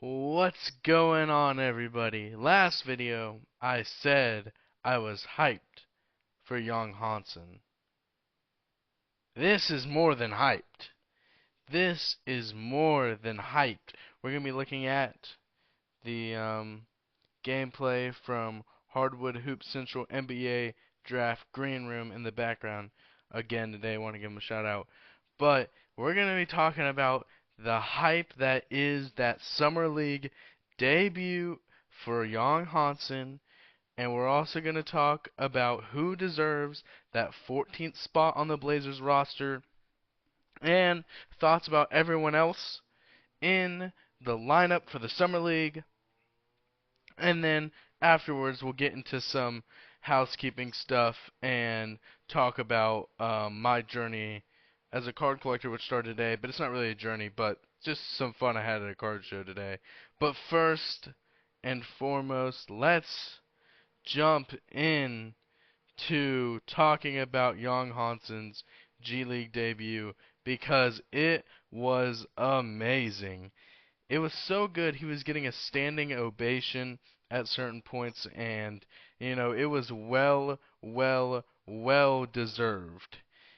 What's going on, everybody? Last video, I said I was hyped for Yang Hansen. This is more than hyped. This is more than hyped. We're going to be looking at the gameplay from Hardwood Hoop Central NBA Draft Green Room in the background. Again, today I want to give them a shout out. But we're going to be talking about the hype that is that Summer League debut for Yang Hansen. And we're also going to talk about who deserves that 14th spot on the Blazers roster and thoughts about everyone else in the lineup for the Summer League. And then afterwards, we'll get into some housekeeping stuff and talk about my journey as a card collector, which started today. But it's not really a journey, but just some fun I had at a card show today. But first and foremost, let's jump in to talking about Yang Hansen's G League debut because it was amazing. It was so good. He was getting a standing ovation at certain points, and it was well deserved.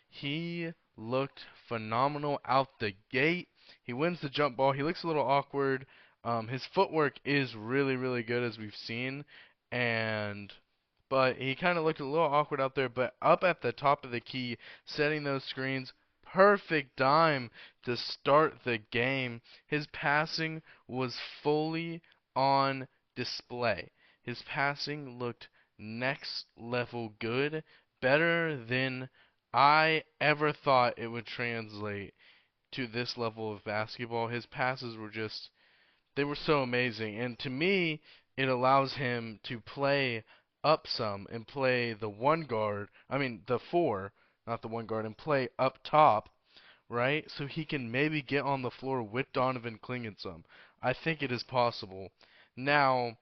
He looked phenomenal out the gate. He wins the jump ball. He looks a little awkward. His footwork is really good, as we've seen, and but he kind of looked a little awkward out there. But up at the top of the key, setting those screens, perfect dime to start the game. His passing was fully on display. His passing looked next level good, better than I ever thought it would translate to this level of basketball. His passes were just, they were so amazing. And to me, it allows him to play up some and play the one guard, I mean the four, not the one guard, and play up top, right? So he can maybe get on the floor with Donovan Clingan some. I think it is possible. Now,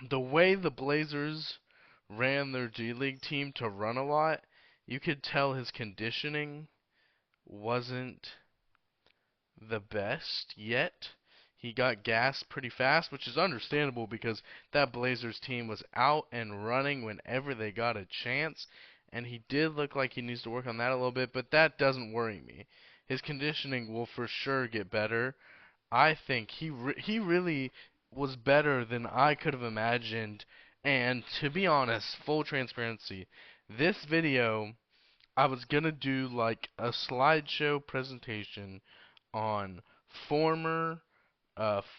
the way the Blazers ran their G League team to run a lot, you could tell his conditioning wasn't the best yet. He got gassed pretty fast, which is understandable because that Blazers team was out and running whenever they got a chance, and he did look like he needs to work on that a little bit, but that doesn't worry me. His conditioning will for sure get better. I think he really was better than I could have imagined, and to be honest, full transparency, this video I was gonna do like a slideshow presentation on former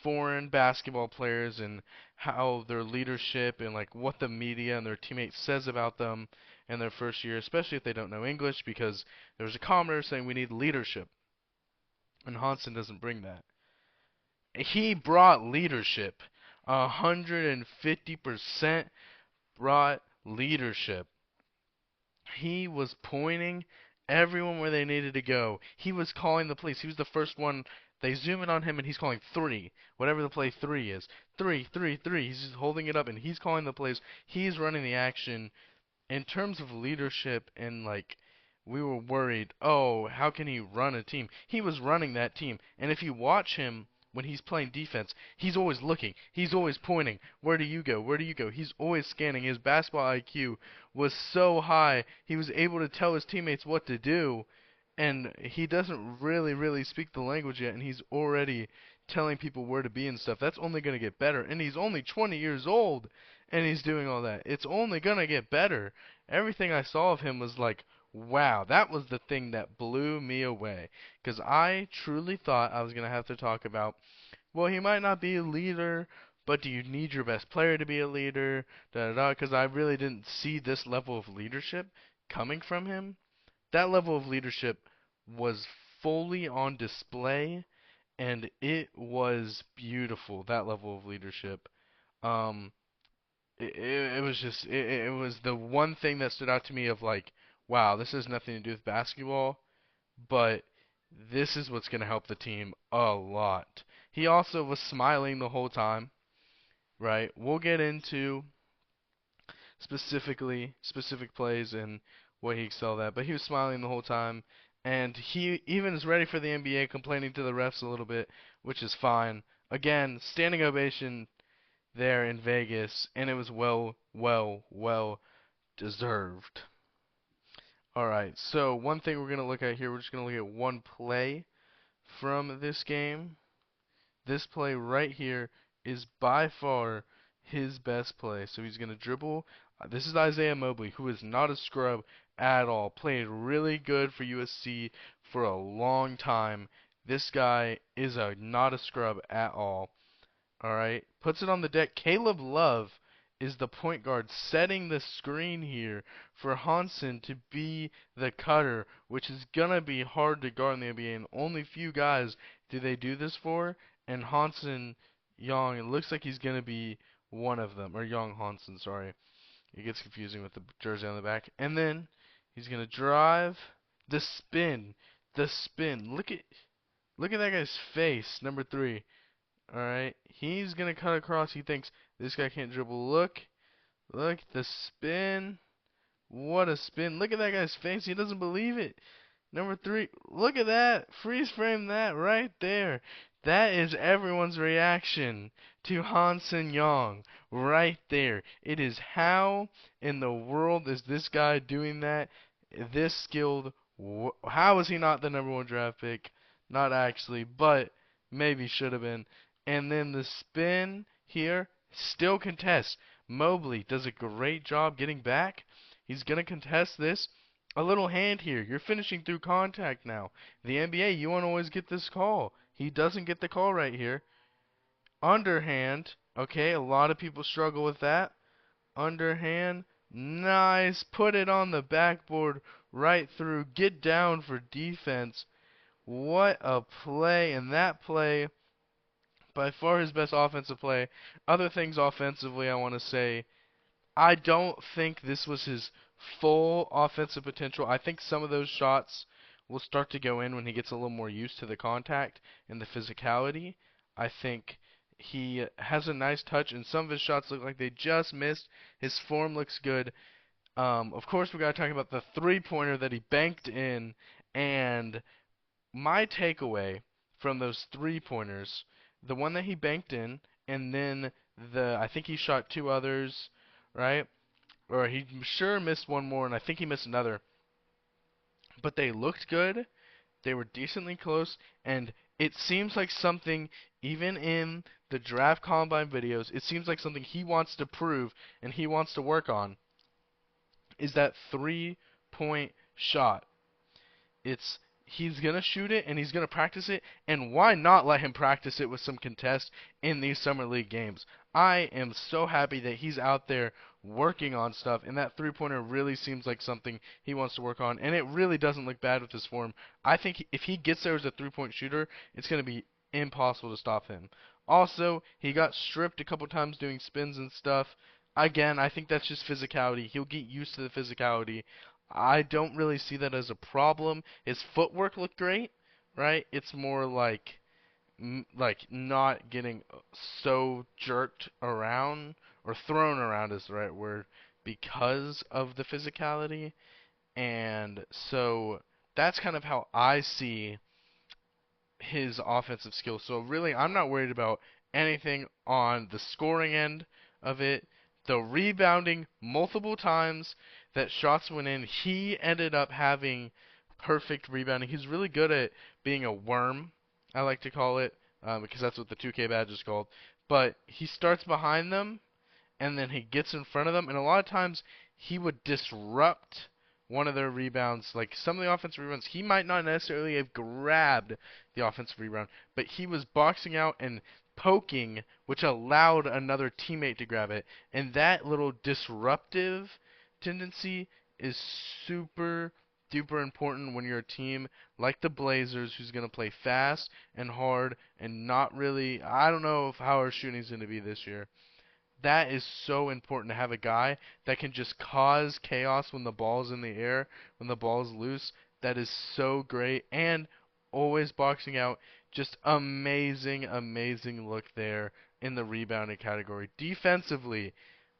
foreign basketball players and how their leadership and like what the media and their teammates says about them in their first year, especially if they don't know English, because there's a commenter saying we need leadership, and Hansen doesn't bring that. He brought leadership. 150% brought leadership. He was pointing everyone where they needed to go. He was calling the plays. He was the first one. They zoom in on him and he's calling three, whatever the play three is. Three, three, three. He's just holding it up and he's calling the plays. He's running the action. In terms of leadership and like, we were worried, oh, how can he run a team? He was running that team. And if you watch him when he's playing defense, he's always looking. He's always pointing. Where do you go? Where do you go? He's always scanning. His basketball IQ was so high, he was able to tell his teammates what to do. And he doesn't really speak the language yet, and he's already telling people where to be and stuff. That's only going to get better. And he's only 20 years old, and he's doing all that. It's only going to get better. Everything I saw of him was like, wow, that was the thing that blew me away. Because I truly thought I was going to have to talk about, well, he might not be a leader, but do you need your best player to be a leader? Because I really didn't see this level of leadership coming from him. That level of leadership was fully on display, and it was beautiful. That level of leadership. Um, it was just it was the one thing that stood out to me of like, wow, this has nothing to do with basketball, but this is what's going to help the team a lot. He also was smiling the whole time, right? We'll get into specific plays and what he excelled at, but he was smiling the whole time, and he even is ready for the NBA, complaining to the refs a little bit, which is fine. Again, standing ovation there in Vegas, and it was well deserved. Alright, so one thing we're going to look at here, we're just going to look at one play from this game. This play right here is by far his best play. So he's going to dribble. This is Isaiah Mobley, who is not a scrub at all. Played really good for USC for a long time. This guy is not a scrub at all. Alright, puts it on the deck. Caleb Love is the point guard setting the screen here for Hansen to be the cutter, which is going to be hard to guard in the NBA, and only few guys do they do this for, and Hansen, Young, it looks like he's going to be one of them, or Young Hansen, sorry. It gets confusing with the jersey on the back. And then he's going to drive, the spin, look at that guy's face, number 3. Alright, he's gonna cut across. He thinks this guy can't dribble. Look, the spin. What a spin. Look at that guy's face. He doesn't believe it. Number 3, look at that. Freeze frame that right there. That is everyone's reaction to Hansen Young right there. It is how in the world is this guy doing that? This skilled. How is he not the number 1 draft pick? Not actually, but maybe should have been. And then the spin here, still contest. Mobley does a great job getting back. He's going to contest this. A little hand here. You're finishing through contact now. The NBA, you won't always get this call. He doesn't get the call right here. Underhand. Okay, a lot of people struggle with that. Underhand. Nice. Put it on the backboard right through. Get down for defense. What a play. And that play, by far his best offensive play. Other things offensively I want to say, I don't think this was his full offensive potential. I think some of those shots will start to go in when he gets a little more used to the contact and the physicality. I think he has a nice touch, and some of his shots look like they just missed. His form looks good. Of course, we got to talk about the three-pointer that he banked in, and my takeaway from those three-pointers, the one that he banked in, and then I think he shot 2 others, right? Or he sure missed one more, and I think he missed another. But they looked good. They were decently close, and it seems like something, even in the draft combine videos, it seems like something he wants to prove and he wants to work on, is that 3-point shot. He's gonna shoot it and he's gonna practice it, and why not let him practice it with some contest in these summer league games? I am so happy that he's out there working on stuff, and that three-pointer really seems like something he wants to work on, and it really doesn't look bad with his form. I think if he gets there as a three-point shooter, it's gonna be impossible to stop him. Also, he got stripped a couple times doing spins and stuff. Again, I think that's just physicality. He'll get used to the physicality. I don't really see that as a problem. His footwork looked great, right? It's more like not getting so jerked around, or thrown around is the right word, because of the physicality. And so that's kind of how I see his offensive skills. So really, I'm not worried about anything on the scoring end of it. The rebounding multiple times that shots went in, he ended up having perfect rebounding. He's really good at being a worm, I like to call it, because that's what the 2K badge is called. But he starts behind them, and then he gets in front of them, and a lot of times he would disrupt one of their rebounds. Like some of the offensive rebounds, he might not necessarily have grabbed the offensive rebound, but he was boxing out and poking, which allowed another teammate to grab it. And that little disruptive tendency is super duper important when you're a team like the Blazers, who's going to play fast and hard and not really, I don't know how our shooting is going to be this year. That is so important to have a guy that can just cause chaos when the ball's in the air, when the ball's loose. That is so great. And always boxing out. Just amazing, amazing look there in the rebounding category. Defensively,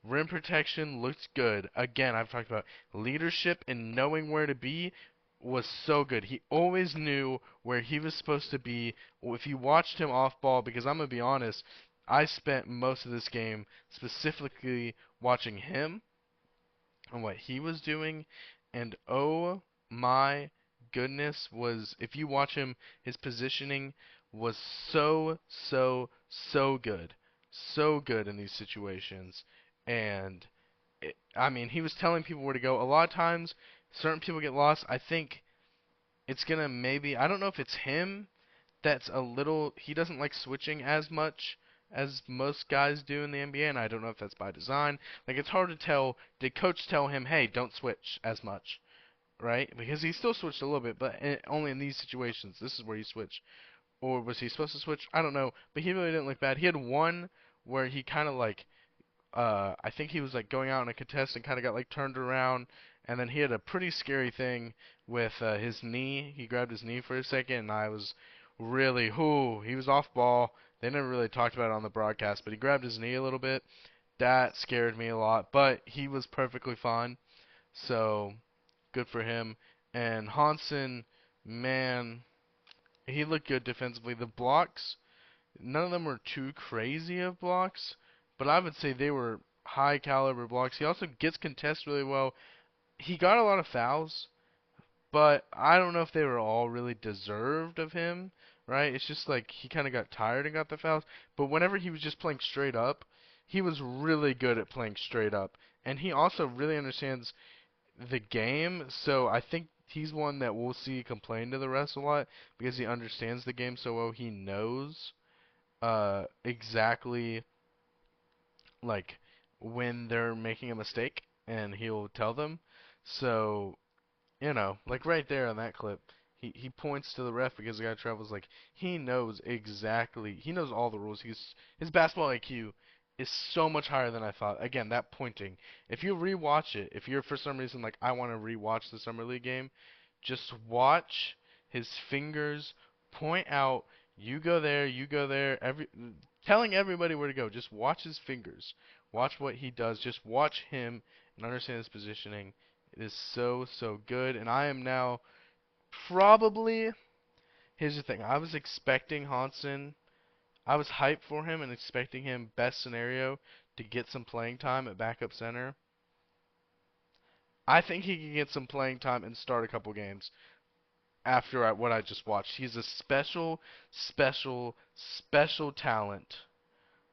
rim protection looks good. Again, I've talked about leadership and knowing where to be. was so good. He always knew where he was supposed to be. If you watched him off ball, because I'm gonna be honest, I spent most of this game specifically watching him and what he was doing, and oh my goodness, was if you watch him, his positioning was so good, so good in these situations, and I mean, he was telling people where to go. A lot of times, certain people get lost. I think it's gonna maybe, I don't know if it's him that's a little, he doesn't like switching as much as most guys do in the NBA, and I don't know if that's by design. Like, it's hard to tell. Did coach tell him, hey, don't switch as much, right? Because he still switched a little bit, but only in these situations. This is where he switched. Or was he supposed to switch? I don't know, but he really didn't look bad. He had one where he kind of like I think he was like going out in a contest and kind of got like turned around, and then he had a pretty scary thing with his knee. He grabbed his knee for a second, and I was really, whoo, he was off ball. They never really talked about it on the broadcast, but he grabbed his knee a little bit. That scared me a lot, but he was perfectly fine, so good for him. And Hansen, man, he looked good defensively. The blocks, none of them were too crazy of blocks, but I would say they were high caliber blocks. He also gets contests really well. He got a lot of fouls, but I don't know if they were all really deserved of him, right? It's just like he kind of got tired and got the fouls, but whenever he was just playing straight up, he was really good at playing straight up. And he also really understands the game, so I think he's one that we'll see complain to the refs a lot because he understands the game so well. He knows exactly like when they're making a mistake, and he'll tell them. So, like right there on that clip, he points to the ref because the guy travels, like, he knows exactly, he knows all the rules. His basketball IQ is so much higher than I thought. Again, that pointing. If you rewatch it, if you're for some reason like I want to rewatch the summer league game, just watch his fingers point out. You go there. Telling everybody where to go. Just watch his fingers. Watch what he does. Just watch him and understand his positioning. It is so good. And I am now probably. Here's the thing. I was expecting Hansen. I was hyped for him and expecting him, best scenario, to get some playing time at backup center. I think he can get some playing time and start a couple games after what I just watched. He's a special talent,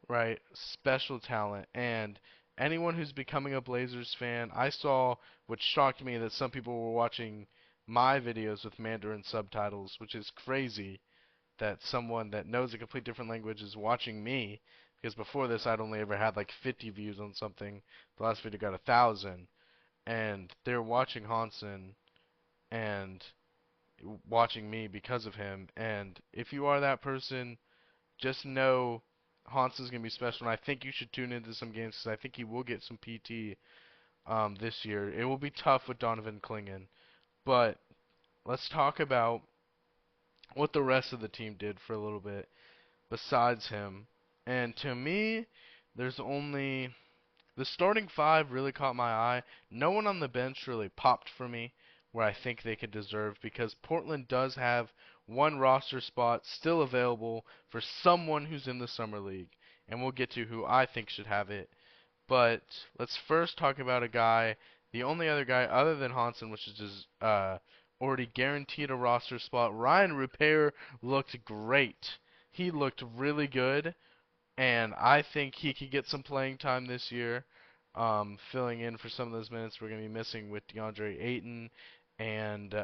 right? Special talent. And anyone who's becoming a Blazers fan, I saw, which shocked me, that some people were watching my videos with Mandarin subtitles, which is crazy that someone that knows a complete different language is watching me. Because before this, I'd only ever had like 50 views on something. The last video got 1,000, and they're watching Hansen and watching me because of him. And if you are that person, just know Hansen's gonna be special. And I think you should tune into some games because I think he will get some PT this year. It will be tough with Donovan Clingan, but let's talk about what the rest of the team did for a little bit besides him. And to me, there's only the starting five really caught my eye. No one on the bench really popped for me where I think they could deserve, because Portland does have one roster spot still available for someone who's in the Summer League, and we'll get to who I think should have it. But let's first talk about a guy, the only other guy other than Hansen, which is just already guaranteed a roster spot. Ryan Rupert looked great. He looked really good, and I think he could get some playing time this year, filling in for some of those minutes we're going to be missing with DeAndre Ayton and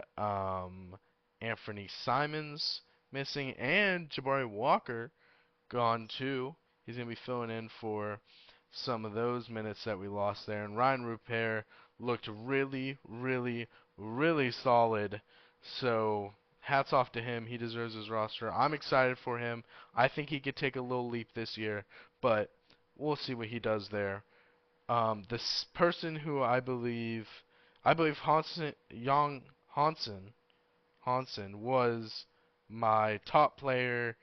Anthony Simons missing, and Jabari Walker gone too. He's going to be filling in for some of those minutes that we lost there. And Ryan Rupert looked really solid. So hats off to him. He deserves his roster. I'm excited for him. I think he could take a little leap this year, but we'll see what he does there. This person who I believe Yang Hansen was my top player.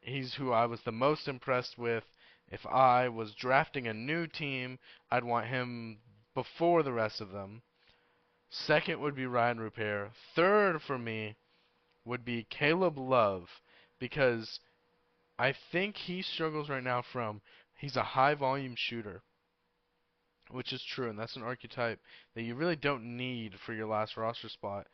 He's who I was the most impressed with. If I was drafting a new team, I'd want him before the rest of them. Second would be Ryan Repair. Third for me would be Caleb Love because I think he struggles right now from he's a high volume shooter, which is true, and that's an archetype that you really don't need for your last roster spot.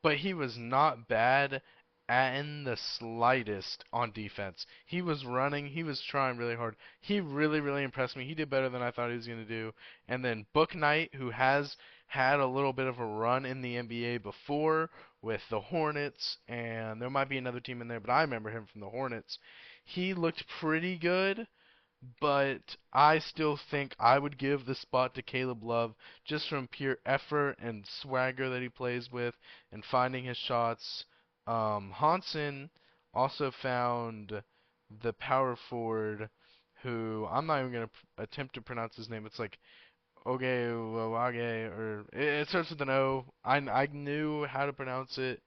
But he was not bad in the slightest on defense. He was running, he was trying really hard. He really, really impressed me. He did better than I thought he was going to do. And then Book Knight, who has had a little bit of a run in the NBA before with the Hornets, and there might be another team in there, but I remember him from the Hornets. He looked pretty good, but I still think I would give the spot to Caleb Love just from pure effort and swagger that he plays with and finding his shots. Hansen also found the power forward who I'm not even going to attempt to pronounce his name. It's like Oge Owage, or it starts with an O. I knew how to pronounce it.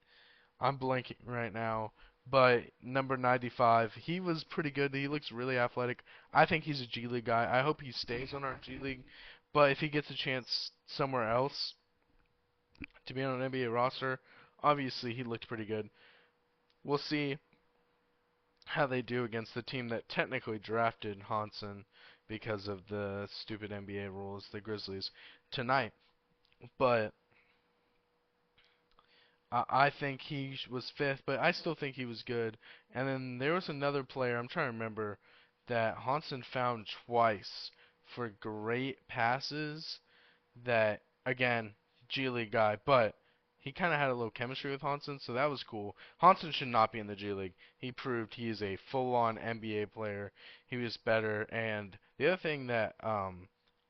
I'm blanking right now. But number 95, he was pretty good. He looks really athletic. I think he's a G League guy. I hope he stays on our G League. But if he gets a chance somewhere else to be on an NBA roster, obviously he looked pretty good. We'll see how they do against the team that technically drafted Hansen because of the stupid NBA rules, the Grizzlies, tonight. But I think he was fifth, but I still think he was good. And then there was another player, I'm trying to remember, that Hansen found twice for great passes that, again, G League guy, but he kind of had a little chemistry with Hansen, so that was cool. Hansen should not be in the G League. He proved he is a full-on NBA player. He was better, and the other thing that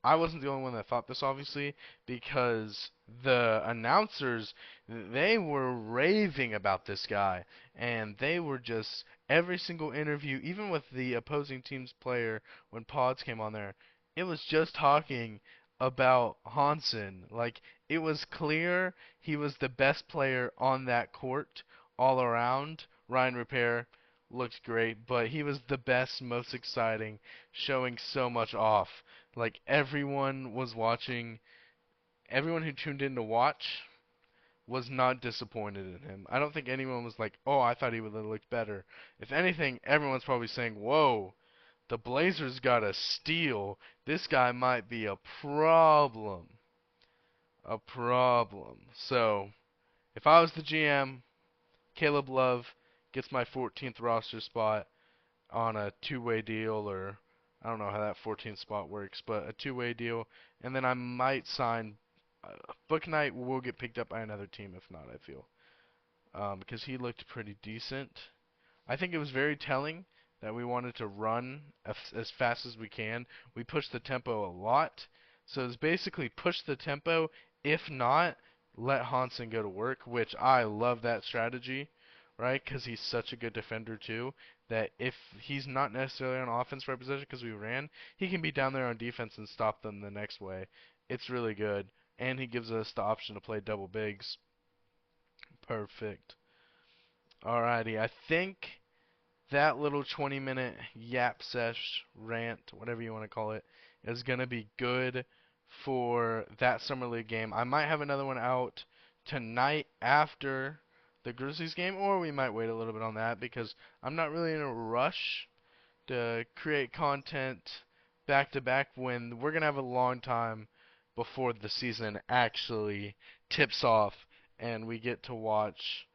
I wasn't the only one that thought this, obviously, because the announcers they were raving about this guy, and they were just every single interview, even with the opposing team's player when Pods came on there, it was just talking about Hansen. Like, it was clear he was the best player on that court all around. Ryan Repair looked great, but he was the best, most exciting, showing so much off. Like, everyone was watching, everyone who tuned in to watch was not disappointed in him. I don't think anyone was like, oh, I thought he would have looked better. If anything, everyone's probably saying, whoa, the Blazers got a steal. This guy might be a problem. A problem. So, if I was the GM, Caleb Love gets my 14th roster spot on a two-way deal, or I don't know how that 14th spot works, but a two-way deal, and then I might sign. Book Knight will get picked up by another team if not, I feel, because he looked pretty decent. I think it was very telling that we wanted to run as fast as we can. We pushed the tempo a lot. So it's basically push the tempo. If not, let Hansen go to work, which I love that strategy, right? Because he's such a good defender too. That if he's not necessarily on offense for a possession because we ran, he can be down there on defense and stop them the next way. It's really good. And he gives us the option to play double bigs. Perfect. Alrighty, I think that little 20-minute yap sesh rant, whatever you want to call it, is going to be good for that Summer League game. I might have another one out tonight after the Grizzlies game, or we might wait a little bit on that because I'm not really in a rush to create content back to back when we're going to have a long time before the season actually tips off and we get to watch,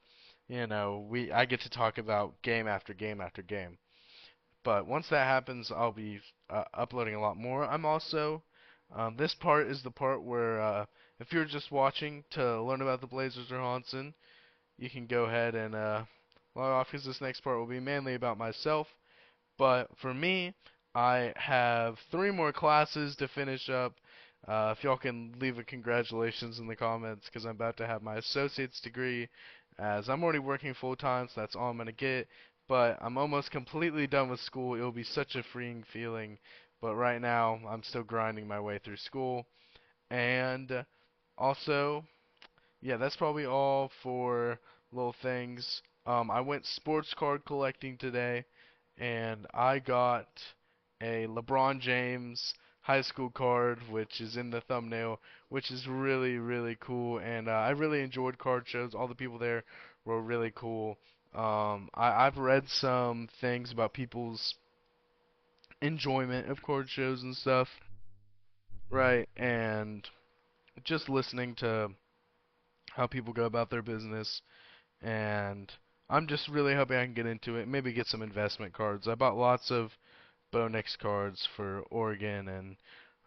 I get to talk about game after game after game. But once that happens, I'll be uploading a lot more. I'm also, this part is the part where if you're just watching to learn about the Blazers or Hansen, you can go ahead and log off because this next part will be mainly about myself. But for me, I have 3 more classes to finish up. If y'all can leave a congratulations in the comments, because I'm about to have my associate's degree, as I'm already working full time, so that's all I'm gonna get. But I'm almost completely done with school. It'll be such a freeing feeling. But right now, I'm still grinding my way through school. And also, yeah, that's probably all for little things. I went sports card collecting today, and I got a LeBron James high school card, which is in the thumbnail, which is really, really cool. And I really enjoyed card shows. All the people there were really cool. I've read some things about people's enjoyment of card shows and stuff, right? And just listening to how people go about their business. And I'm just really hoping I can get into it. Maybe get some investment cards. I bought lots of Bonix cards for Oregon and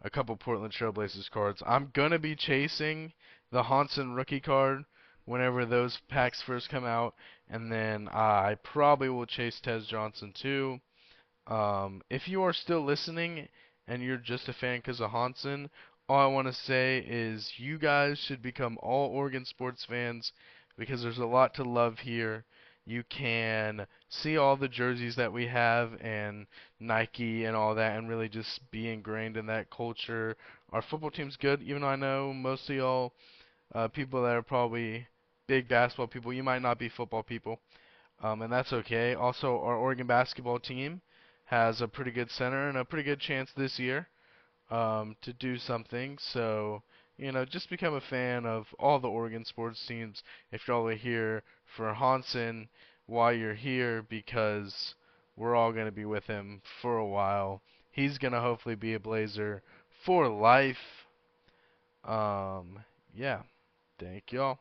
a couple Portland Trailblazers cards. I'm gonna be chasing the Hansen rookie card whenever those packs first come out, and then I probably will chase Tez Johnson too. If you are still listening and you're just a fan because of Hansen, all I want to say is you guys should become all Oregon sports fans because there's a lot to love here. You can see all the jerseys that we have and Nike and all that and really just be ingrained in that culture. Our football team's good, even though I know most of y'all people that are probably big basketball people, you might not be football people, and that's okay. Also, our Oregon basketball team has a pretty good center and a pretty good chance this year to do something. So, just become a fan of all the Oregon sports teams if you're all here for Hansen while you're here because we're all going to be with him for a while. He's going to hopefully be a Blazer for life. Um, yeah. Thank y'all.